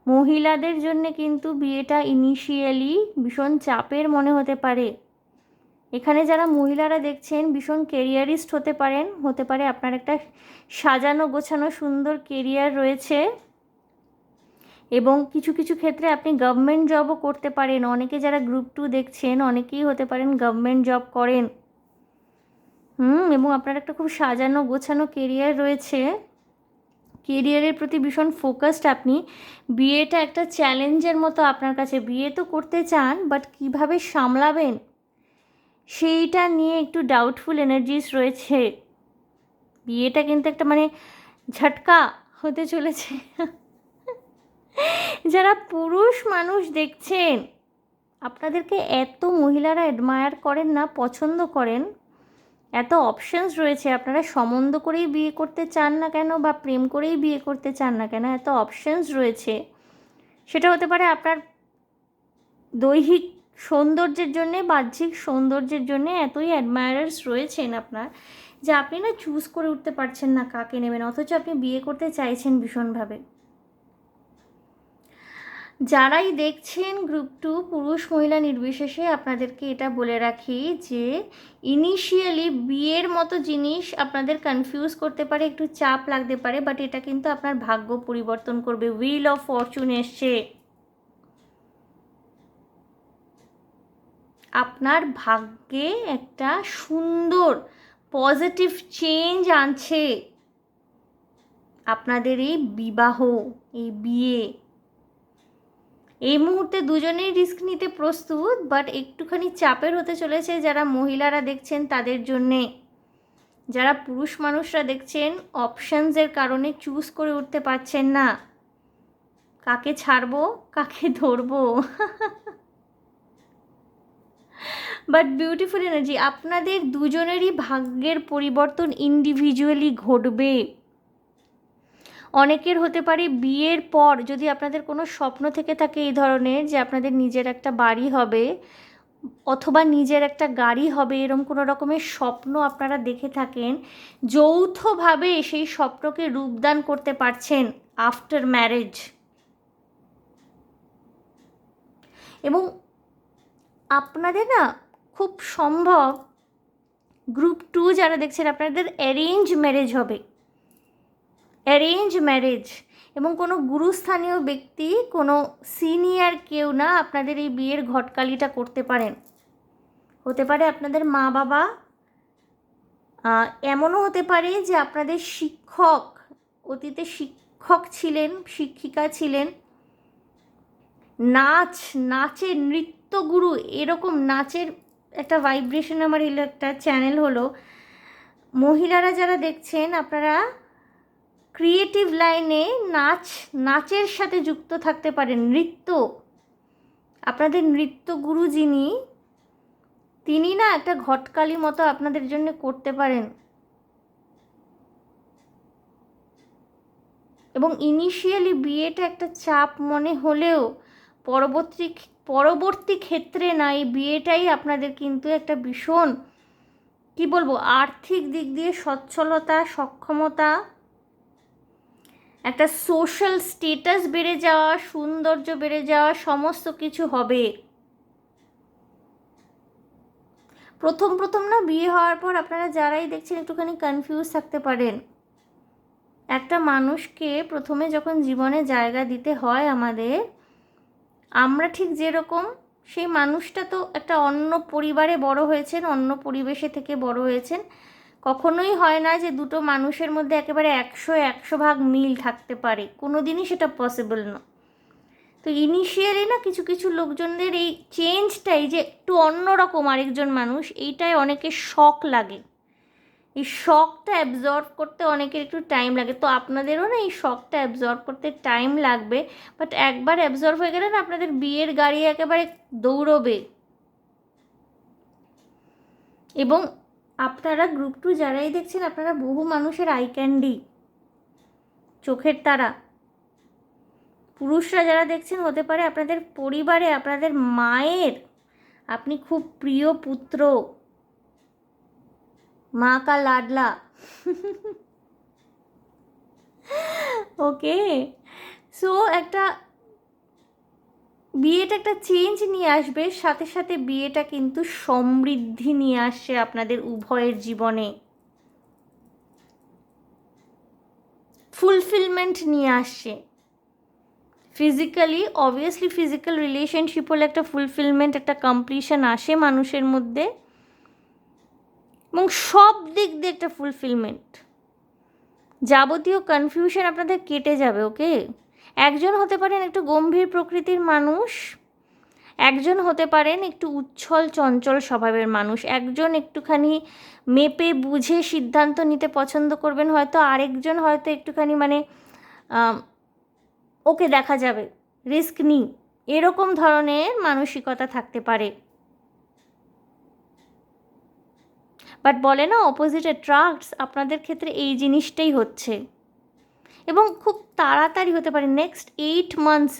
মহিলাদের জন্য কিন্তু বিয়েটা ইনিশিয়ালি ভীষণ চাপের মনে হতে পারে। এখানে যারা মহিলারা দেখছেন ভীষণ কেরিয়ারিস্ট হতে পারেন, হতে পারে আপনার একটা সাজানো গোছানো সুন্দর কেরিয়ার রয়েছে, এবং কিছু কিছু ক্ষেত্রে আপনি গভর্নমেন্ট জবও করতে পারেন। অনেকে যারা গ্রুপ 2 দেখছেন অনেকেই হতে পারেন গভর্নমেন্ট জব করেন। এবং আপনার একটা খুব সাজানো গোছানো কেরিয়ার রয়েছে, কেরিয়ারের প্রতি ভীষণ ফোকাসড আপনি। বিয়েটা একটা চ্যালেঞ্জের মতো আপনার কাছে, বিয়ে তো করতে চান বাট কিভাবে সামলাবেন সেইটা নিয়ে একটু ডাউটফুল এনার্জিস রয়েছে। বিয়েটা কিন্তু একটা মানে ঝটকা হতে চলেছে। যারা পুরুষ মানুষ দেখছেন, আপনাদেরকে এত মহিলারা অ্যাডমায়ার করেন না, পছন্দ করেন, এত অপশানস রয়েছে, আপনারা সম্বন্ধ করেই বিয়ে করতে চান না কেন বা প্রেম করেই বিয়ে করতে চান না কেন, এত অপশানস রয়েছে। সেটা হতে পারে আপনার দৈহিক সৌন্দর্যের জন্যে, বাহ্যিক সৌন্দর্যের জন্যে এতই অ্যাডমায়ারার্স রয়েছেন আপনার, যে আপনি না চুজ করে উঠতে পারছেন না কাকে নেবেন, অথচ আপনি বিয়ে করতে চাইছেন ভীষণভাবে। যারাই দেখছেন গ্রুপ 2 পুরুষ মহিলা নির্বিশেষে, আপনাদেরকে এটা বলে রাখি যে ইনিশিয়ালি বিয়ের মতো জিনিস আপনাদের কনফিউজ করতে পারে, একটু চাপ লাগতে পারে, বাট এটা কিন্তু আপনার ভাগ্য পরিবর্তন করবে। হুইল অফ ফরচুন এসছে, আপনার ভাগ্যে একটা সুন্দর পজিটিভ চেঞ্জ আনছে আপনাদের এই বিবাহ, এই বিয়ে। এই মুহূর্তে দুজনেই রিস্ক নিতে প্রস্তুত, বাট একটুখানি চাপের হতে চলেছে যারা মহিলারা দেখছেন তাদের জন্যে। যারা পুরুষ মানুষরা দেখছেন, অপশানসের কারণে চুজ করে উঠতে পারছেন না, কাকে ছাড়বো কাকে ধরবো। বাট বিউটিফুল এনার্জি, আপনাদের দুজনেরই ভাগ্যের পরিবর্তন ইন্ডিভিজুয়ালি ঘটবে। অনেকের হতে পারে বিয়ের পর যদি আপনাদের কোনো স্বপ্ন থেকে থাকে এই ধরনের, যে আপনাদের নিজের একটা বাড়ি হবে অথবা নিজের একটা গাড়ি হবে, এরকম কোনো রকমের স্বপ্ন আপনারা দেখে থাকেন, যৌথভাবে সেই স্বপ্নকে রূপদান করতে পারছেন আফটার ম্যারেজ। এবং আপনাদের না খুব সম্ভব গ্রুপ 2 যারা দেখছেন আপনাদের অ্যারেঞ্জ ম্যারেজ হবে, অ্যারেঞ্জ ম্যারেজ। এবং কোনো গুরুস্থানীয় ব্যক্তি, কোনো সিনিয়র কেউ না আপনাদের এই বিয়ের ঘটকালিটা করতে পারেন। হতে পারে আপনাদের মা বাবা, এমনও হতে পারে যে আপনাদের শিক্ষক, অতীতে শিক্ষক ছিলেন, শিক্ষিকা ছিলেন, নাচের নৃত্যগুরু, এরকম নাচের একটা ভাইব্রেশন আমার এলো, একটা চ্যানেল হলো। মহিলারা যারা দেখছেন, আপনারা ক্রিয়েটিভ লাইনে নাচের সাথে যুক্ত থাকতে পারেন। নৃত্য, আপনাদের নৃত্যগুরু যিনি, তিনি না একটা ঘটকালি মতো আপনাদের জন্য করতে পারেন। এবং ইনিশিয়ালি বিয়েটা একটা চাপ মনে হলেও পরবর্তী ক্ষেত্রে না, এই বিয়েটাই আপনাদের কিন্তু একটা ভীষণ, কি বলবো, আর্থিক দিক দিয়ে সচ্ছলতা, সক্ষমতা, একটা সোশ্যাল স্টেটাস বেড়ে যাওয়া, সৌন্দর্য বেড়ে যাওয়া, সমস্ত কিছু হবে। প্রথম না বিয়ে হওয়ার পর আপনারা যারাই দেখছেন একটুখানি কনফিউজ থাকতে পারেন। একটা মানুষকে প্রথমে যখন জীবনে জায়গা দিতে হয় আমাদের, আমরা ঠিক যেরকম, সেই মানুষটা তো একটা অন্য পরিবারে বড় হয়েছেন, অন্য পরিবেশে থেকে বড় হয়েছেন। কখনোই হয় না যে দুটো মানুষের মধ্যে একেবারে 100 মিল থাকতে পারে, কোনো দিনই সেটা পসিবল না। তো ইনিশিয়ালি না কিছু লোকজনদের এই চেঞ্জটাই, যে একটু অন্যরকম আরেকজন মানুষ, এইটাই অনেকের শক লাগে। এই শকটা অ্যাবজর্ব করতে অনেকের একটু টাইম লাগে। তো আপনাদেরও না এই শকটা অ্যাবজর্ব করতে টাইম লাগবে, বাট একবার অ্যাবজর্ব হয়ে গেলে না আপনাদের বিয়ের গাড়ি একেবারে দৌড়বে। এবং আপনারা গ্রুপ 2 যারাই দেখছেন, আপনারা বহু মানুষের আই ক্যান্ডি, চোখের তারা। পুরুষরা যারা দেখছেন, হতে পারে আপনাদের পরিবারে আপনাদের মায়ের আপনি খুব প্রিয় পুত্র, মা কা লাডলা। ওকে, সো একটা বিয়েটা একটা চেঞ্জ নিয়ে আসবে, সাথে সাথে বিয়েটা কিন্তু সমৃদ্ধি নিয়ে আসছে আপনাদের উভয়ের জীবনে, ফুলফিলমেন্ট নিয়ে আসছে। ফিজিক্যালি, অবভিয়াসলি ফিজিক্যাল রিলেশনশিপ হলে একটা ফুলফিলমেন্ট, একটা কমপ্লিশন আসে মানুষের মধ্যে, এবং সব দিক দিয়ে একটা ফুলফিলমেন্ট, যাবতীয় কনফিউশন আপনাদের কেটে যাবে। ওকে, একজন হতে পারেন একটু গম্ভীর প্রকৃতির মানুষ, একজন হতে পারেন একটু উচ্ছল চঞ্চল স্বভাবের মানুষ, একজন একটুখানি মেপে বুঝে সিদ্ধান্ত নিতে পছন্দ করবেন হয়তো, আরেকজন হয়তো একটুখানি মানে ওকে দেখা যাবে, রিস্ক নিই, এরকম ধরনের মানসিকতা থাকতে পারে। বাট বলে না অপোজিট অ্যাট্রাক্টস, আপনাদের ক্ষেত্রে এই জিনিসটাই হচ্ছে এবং খুব তাড়াতাড়ি হতে পারে। নেক্সট 8 মান্থস,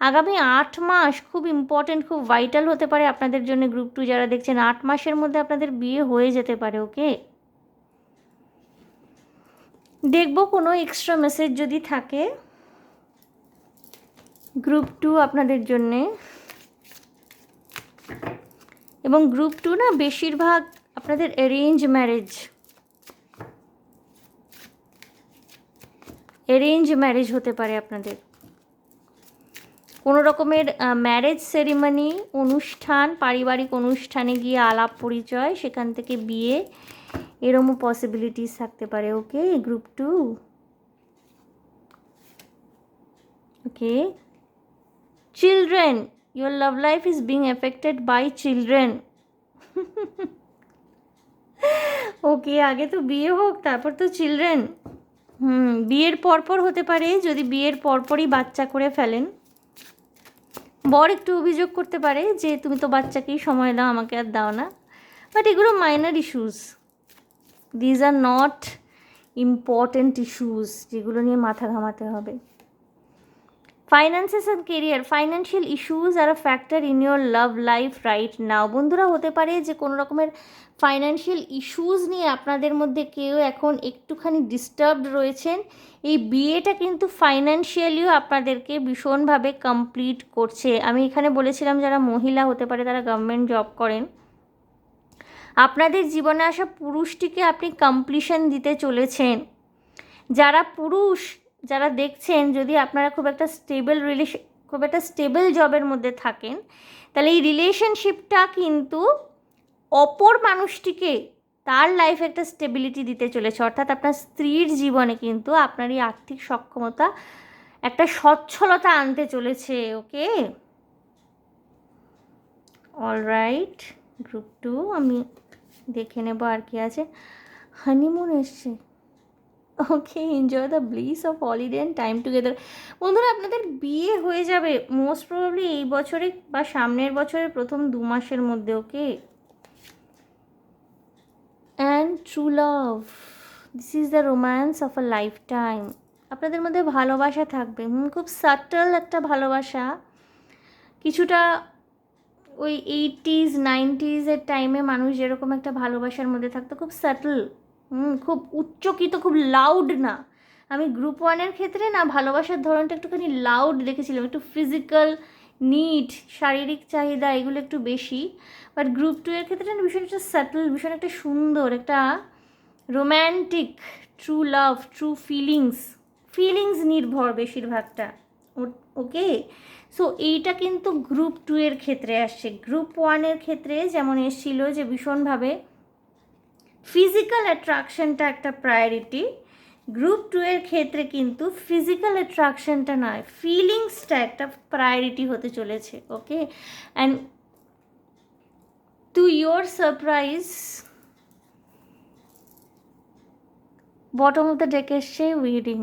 আগামী 8 মাস খুব ইম্পর্টেন্ট, খুব ভাইটাল হতে পারে আপনাদের জন্য। গ্রুপ 2 যারা দেখছেন, 8 মাসের মধ্যে আপনাদের বিয়ে হয়ে যেতে পারে। ওকে, দেখব কোনো এক্সট্রা মেসেজ যদি থাকে গ্রুপ 2 আপনাদের জন্যে। এবং গ্রুপ 2 না বেশিরভাগ আপনাদের অ্যারেঞ্জ ম্যারেজ হতে পারে আপনাদের। কোনো রকমের ম্যারেজ সেরিমনি, অনুষ্ঠান, পারিবারিক অনুষ্ঠানে গিয়ে আলাপ পরিচয়, সেখান থেকে বিয়ে, এরমও পসিবিলিটিস থাকতে পারে। ওকে group 2, okay. Children, your love life is being affected by children. ওকে, আগে তো বিয়ে হোক তারপর তো চিলড্রেন। বিয়ের পরপর হতে পারে, যদি বিয়ের পরপরই বাচ্চা করে ফেলেন। বর একটু অভিযোগ করতে পারে যে তুমি তো বাচ্চাকেই সময় দাও, আমাকে আর দাও না। বাট এগুলো minor issues, these are not important issues যেগুলো নিয়ে মাথা ঘামাতে হবে। Finances and career, financial issues are a factor in your love life right now. বন্ধুরা, হতে পারে যে কোনো রকমের ফাইন্যান্সিয়াল ইস্যুস নিয়ে আপনাদের মধ্যে কেউ এখন একটুখানি ডিস্টার্বড রয়েছেন। এই বিয়েটা কিন্তু ফাইন্যান্সিয়ালিও আপনাদেরকে ভীষণভাবে কমপ্লিট করছে। আমি এখানে বলেছিলাম যারা মহিলা হতে পারে, তারা গভর্নমেন্ট জব করেন, আপনাদের জীবনে আসা পুরুষটিকে আপনি কমপ্লিশন দিতে চলেছেন। যারা পুরুষ যারা দেখছেন, যদি আপনারা খুব একটা স্টেবল জবের মধ্যে থাকেন, তাহলে এই রিলেশনশিপটা কিন্তু অপর মানুষটিকে তার লাইফে একটা স্টেবিলিটি দিতে চলেছে। অর্থাৎ আপনার স্ত্রীর জীবনে কিন্তু আপনার এই আর্থিক সক্ষমতা একটা সচ্ছলতা আনতে চলেছে। ওকে, অলরাইট গ্রুপ 2, আমি দেখে নেব আর কি আছে। হানিমুন এসছে। Okay, enjoy the bliss of holiday and time together. বন্ধুরা, আপনাদের বিয়ে হয়ে যাবে মোস্ট প্রবাবলি এই বছরে বা সামনের বছরের প্রথম 2 মাসের মধ্যে। Okay, and true love, this is the romance of a lifetime. আপনাদের মধ্যে ভালোবাসা থাকবে, খুব সাটল একটা ভালোবাসা। কিছুটা ওই 80s 90s টাইমে মানুষ যেরকম একটা ভালোবাসার মধ্যে থাকতো, খুব সাটল, খুব উচ্চকিত, খুব লাউড না। আমি গ্রুপ 1-এর ক্ষেত্রে না ভালোবাসার ধরনটা একটুখানি লাউড দেখেছিলাম, একটু ফিজিক্যাল নিড, শারীরিক চাহিদা এগুলো একটু বেশি। বাট গ্রুপ 2-এর ক্ষেত্রে না ভীষণ একটা সাটল, ভীষণ একটা সুন্দর, একটা romantic, true love, true feelings নির্ভর বেশিরভাগটা। ওকে, সো এইটা কিন্তু গ্রুপ 2-এর ক্ষেত্রে আসছে। গ্রুপ 1-এর ক্ষেত্রে যেমন এসেছিল যে ভীষণভাবে ফিজিক্যাল অ্যাট্রাকশনটা একটা প্রায়োরিটি, গ্রুপ 2-এর ক্ষেত্রে কিন্তু ফিজিক্যাল অ্যাট্রাকশনটা নয়, ফিলিংসটা একটা প্রায়োরিটি হতে চলেছে। Okay, and to your surprise bottom of the deck এসছে wedding.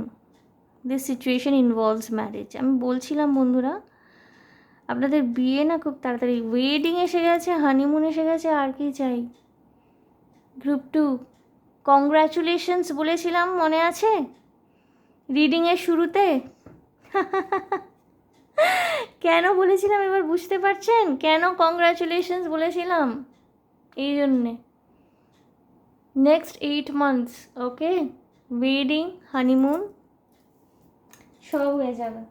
This situation involves marriage. আমি বলছিলাম বন্ধুরা, আপনাদের বিয়ে না খুব তাড়াতাড়ি, ওয়েডিং এসে গেছে, হানিমুন এসে গেছে, আর কি চাই। গ্রুপ 2, কংগ্র্যাচুলেশনস বলেছিলাম, মনে আছে রিডিংয়ের শুরুতে? কেন বলেছিলাম এবার বুঝতে পারছেন কেন কংগ্র্যাচুলেশনস বলেছিলাম? এই জন্যে। নেক্সট 8 মান্থস, ওকে, ওয়েডিং, হানিমুন সব হয়ে যাবে,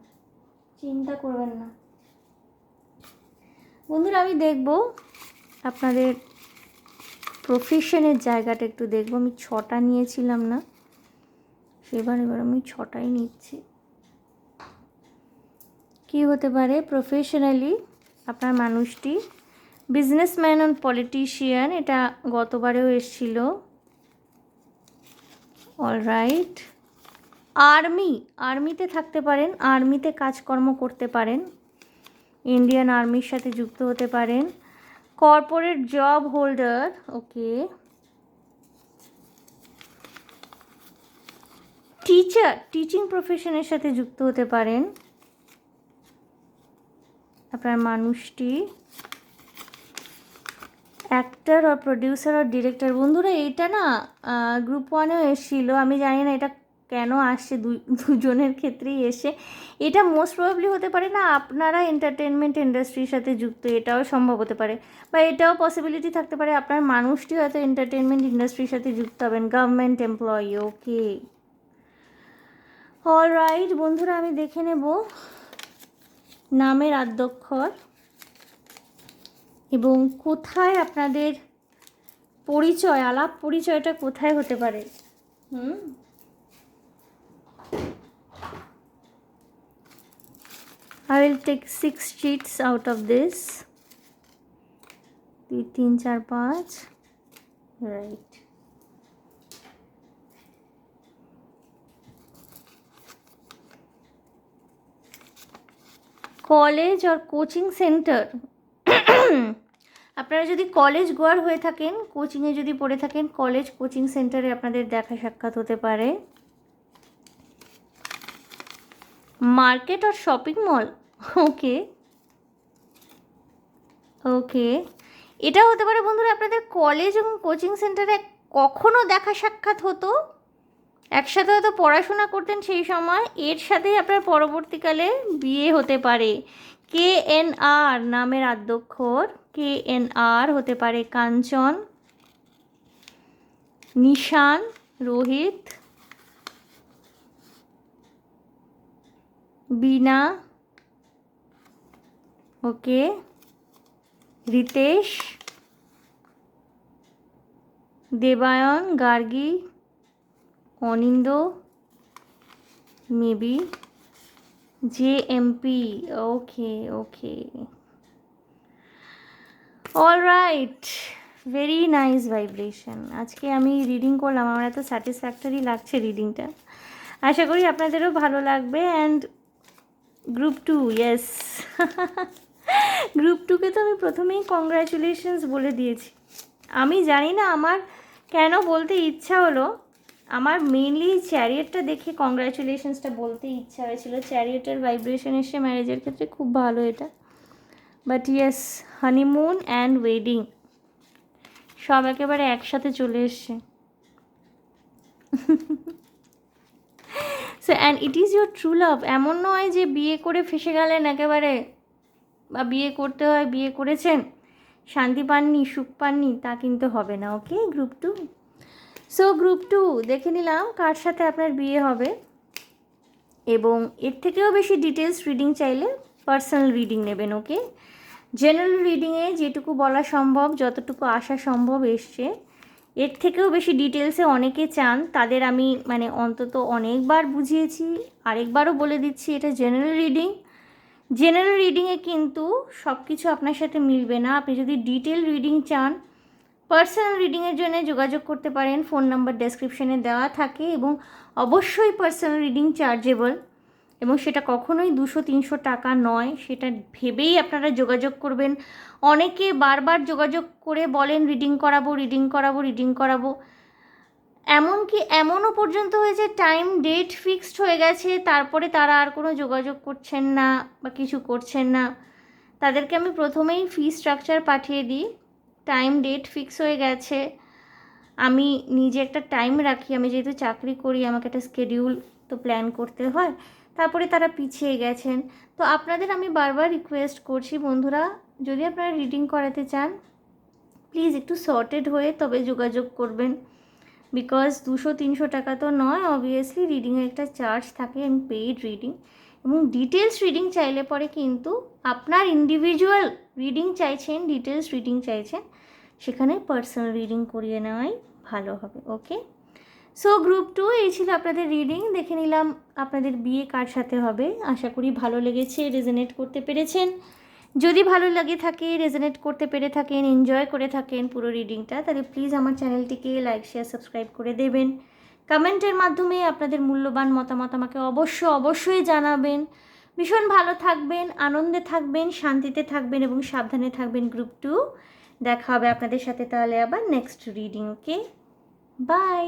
চিন্তা করবেন না বন্ধুরা। আমি দেখব আপনাদের প্রফেশনের জায়গাটা একটু দেখব। আমি 6টা নিয়েছিলাম না, এবার আমি 6টাই নিচ্ছি। কি হতে পারে প্রফেশনালি আপনার মানুষটি? বিজনেসম্যান অ্যান্ড পলিটিশিয়ান, এটা গতবারেও এসেছিল। অলরাইট। আর্মিতে থাকতে পারেন, আর্মিতে কাজকর্ম করতে পারেন, ইন্ডিয়ান আর্মির সাথে যুক্ত হতে পারেন। কর্পোরেট জব হোল্ডার, ওকে। টিচিং প্রফেশনের সাথে যুক্ত হতে পারেন আপনার মানুষটি। অ্যাক্টর আর প্রডিউসার আর ডিরেক্টর। বন্ধুরা এইটা না গ্রুপ 1-এও এসেছিলো, আমি জানি না এটা কেন আসছে দুজনের ক্ষেত্রেই এসে। এটা মোস্ট প্রবাবলি হতে পারে না আপনারা এন্টারটেনমেন্ট ইন্ডাস্ট্রির সাথে যুক্ত, এটাও সম্ভব হতে পারে, বা এটাও পসিবিলিটি থাকতে পারে আপনার মানুষটি হয়তো এন্টারটেনমেন্ট ইন্ডাস্ট্রির সাথে যুক্ত হবেন, গভর্নমেন্ট এমপ্লয়ি, ওকে। অলরাইট বন্ধুরা, আমি দেখে নেব নামের আদ্যক্ষর এবং কোথায় আপনাদের আলাপ পরিচয়টা কোথায় হতে পারে। I will take 6 sheets out of this. 2 3 4 5, right. College R coaching centre. আপনারা যদি কলেজ গোয়ার হয়ে থাকেন, কোচিংয়ে যদি পড়ে থাকেন, কলেজ কোচিং সেন্টারে আপনাদের দেখা সাক্ষাৎ হতে পারে। মার্কেট আর শপিং মল, ওকে। এটা হতে পারে বন্ধুরা আপনাদের কলেজ এবং কোচিং সেন্টারে কখনো দেখা সাক্ষাৎ হতো, একসাথে হয়তো পড়াশোনা করতেন সেই সময়, এর সাথেই আপনার পরবর্তীকালে বিয়ে হতে পারে। KNR নামের আদ্যক্ষর, KNR হতে পারে Kanchan, Nishan, Rohit, Bina, okay, Ritesh, Debayan, Gargi, Aninda, maybe, JMP, okay. Alright, very nice vibration. আজকে আমি রিডিং করলাম, আমার এত স্যাটিসফ্যাক্টরি লাগছে রিডিংটা, আশা করি আপনাদেরও ভালো লাগবে। অ্যান্ড গ্রুপ 2, ইয়েস, গ্রুপ 2কে তো আমি প্রথমেই কংগ্র্যাচুলেশনস বলে দিয়েছি। আমি জানি না আমার কেন বলতে ইচ্ছা হলো, আমার মেনলি চ্যারিয়েটটা দেখে কংগ্র্যাচুলেশনসটা বলতে ইচ্ছা হয়েছিল। চ্যারিয়েটের ভাইব্রেশন এসে ম্যারেজের ক্ষেত্রে খুব ভালো এটা, but yes, honeymoon and wedding সব একেবারে একসাথে চলে এসছে। So and it is your true love. এমন নয় যে বিয়ে করে ফেসে গেলেন একেবারে, বা বিয়ে করতে হয়, বিয়ে করেছেন, শান্তি পাননি, সুখ পাননি, তা কিন্তু হবে না, ওকে। গ্রুপ 2, সো গ্রুপ 2 দেখে নিলাম কার সাথে আপনার বিয়ে হবে, এবং এর থেকেও বেশি ডিটেলস রিডিং চাইলে পার্সোনাল রিডিং নেবেন, ওকে। জেনারেল রিডিংয়ে যেটুকু বলা সম্ভব, যতটুকু আসা সম্ভব এসছে, এর থেকেও বেশি ডিটেলসে অনেকে চান, তাদের আমি মানে অন্তত অনেকবার বুঝিয়েছি, আরেকবারও বলে দিচ্ছি, এটা জেনারেল রিডিং। জেনারেল রিডিংয়ে কিন্তু সব কিছু আপনার সাথে মিলবে না। আপনি যদি ডিটেল রিডিং চান, পার্সোনাল রিডিংয়ের জন্য যোগাযোগ করতে পারেন, ফোন নাম্বার ডেসক্রিপশনে দেওয়া থাকে, এবং অবশ্যই পার্সোনাল রিডিং চার্জেবল, এবং সেটা কখনোই 200-300 টাকা নয়, সেটা ভেবেই আপনারা যোগাযোগ করবেন। অনেকে বারবার যোগাযোগ করে বলেন রিডিং করাবো, এমনকি এমনও পর্যন্ত হয়েছে টাইম ডেট ফিক্সড হয়ে গেছে, তারপরে তারা আর কোনো যোগাযোগ করছেন না বা কিছু করছেন না। তাদেরকে আমি প্রথমেই ফি স্ট্রাকচার পাঠিয়ে দিই, টাইম ডেট ফিক্স হয়ে গেছে, আমি নিজে একটা টাইম রাখি, আমি যেহেতু চাকরি করি আমাকে একটা স্কেডিউল তো প্ল্যান করতে হয়, তারপরে তারা পিছিয়ে গেছেন। তো আপনাদের আমি বারবার রিকোয়েস্ট করছি বন্ধুরা, যদি আপনারা রিডিং করাতে চান প্লিজ একটু সর্টেড হয়ে তবে যোগাযোগ করবেন, বিকজ 200-300 টাকা তো নয়, অবভিয়াসলি রিডিংয়ের একটা চার্জ থাকে, এবং পেইড রিডিং, এবং ডিটেলস রিডিং চাইলে পরে কিন্তু আপনার ইন্ডিভিজুয়াল রিডিং চাইছেন, ডিটেলস রিডিং চাইছেন, সেখানে পার্সোনাল রিডিং করিয়ে নেওয়াই ভালো হবে, ওকে। সো গ্রুপ 2 এই ছিল আপনাদের রিডিং। দেখে নিলাম আপনাদের বিয়ে কার সাথে হবে, আশা করি ভালো লেগেছে, রেজোনেট করতে পেরেছেন। যদি ভালো লাগে থাকে, রেজোনেট করতে পেরে থাকেন, এনজয় করে থাকেন পুরো রিডিংটা, তাহলে প্লিজ আমার চ্যানেলটিকে লাইক শেয়ার সাবস্ক্রাইব করে দেবেন। কমেন্টের মাধ্যমে আপনাদের মূল্যবান মতামত আমাকে অবশ্যই জানাবেন। ভীষণ ভালো থাকবেন, আনন্দে থাকবেন, শান্তিতে থাকবেন এবং সাবধানে থাকবেন। গ্রুপ 2 দেখা হবে আপনাদের সাথে তাহলে আবার নেক্সট রিডিং। Okay, by.